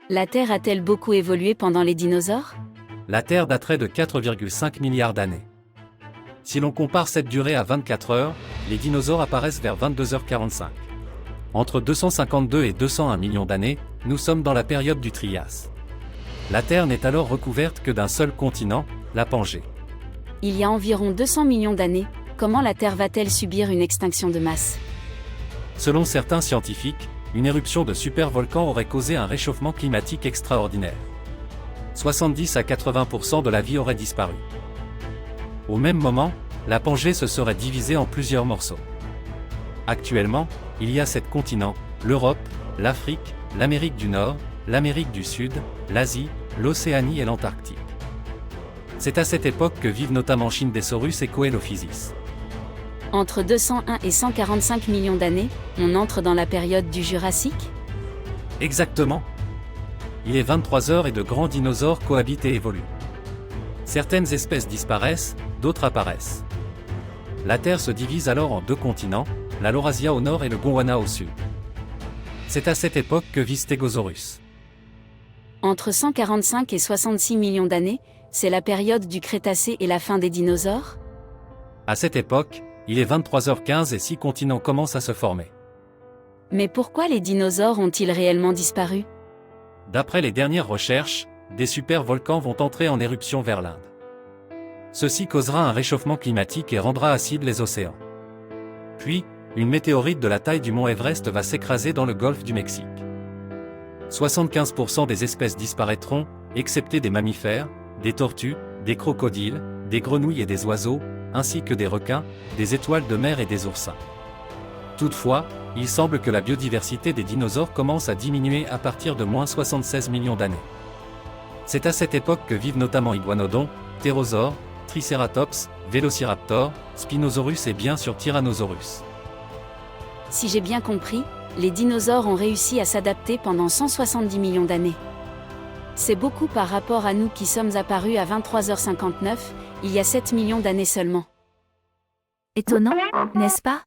La Terre a-t-elle beaucoup évolué pendant les dinosaures? La Terre daterait de 4,5 milliards d'années. Si l'on compare cette durée à 24 heures, les dinosaures apparaissent vers 22h45. Entre 252 et 201 millions d'années, nous sommes dans la période du Trias. La Terre n'est alors recouverte que d'un seul continent, la Pangée. Il y a environ 200 millions d'années, comment la Terre va-t-elle subir une extinction de masse? Selon certains scientifiques, une éruption de supervolcan aurait causé un réchauffement climatique extraordinaire. 70 à 80% de la vie aurait disparu. Au même moment, la Pangée se serait divisée en plusieurs morceaux. Actuellement, il y a 7 continents, l'Europe, l'Afrique, l'Amérique du Nord, l'Amérique du Sud, l'Asie, l'Océanie et l'Antarctique. C'est à cette époque que vivent notamment Shindesaurus et Coelophysis. Entre 201 et 145 millions d'années, on entre dans la période du Jurassique? Exactement. Il est 23 heures et de grands dinosaures cohabitent et évoluent. Certaines espèces disparaissent, d'autres apparaissent. La Terre se divise alors en 2 continents, la Laurasia au nord et le Gondwana au sud. C'est à cette époque que vit Stegosaurus. Entre 145 et 66 millions d'années, c'est la période du Crétacé et la fin des dinosaures? À cette époque, il est 23h15 et 6 continents commencent à se former. Mais pourquoi les dinosaures ont-ils réellement disparu? D'après les dernières recherches, des supervolcans vont entrer en éruption vers l'Inde. Ceci causera un réchauffement climatique et rendra acides les océans. Puis, une météorite de la taille du mont Everest va s'écraser dans le golfe du Mexique. 75% des espèces disparaîtront, excepté des mammifères, des tortues, des crocodiles, des grenouilles et des oiseaux, ainsi que des requins, des étoiles de mer et des oursins. Toutefois, il semble que la biodiversité des dinosaures commence à diminuer à partir de moins 76 millions d'années. C'est à cette époque que vivent notamment Iguanodon, Ptérosaures, Triceratops, Vélociraptor, Spinosaurus et bien sûr Tyrannosaurus. Si j'ai bien compris, les dinosaures ont réussi à s'adapter pendant 170 millions d'années. C'est beaucoup par rapport à nous qui sommes apparus à 23h59, il y a 7 millions d'années seulement. Étonnant, n'est-ce pas?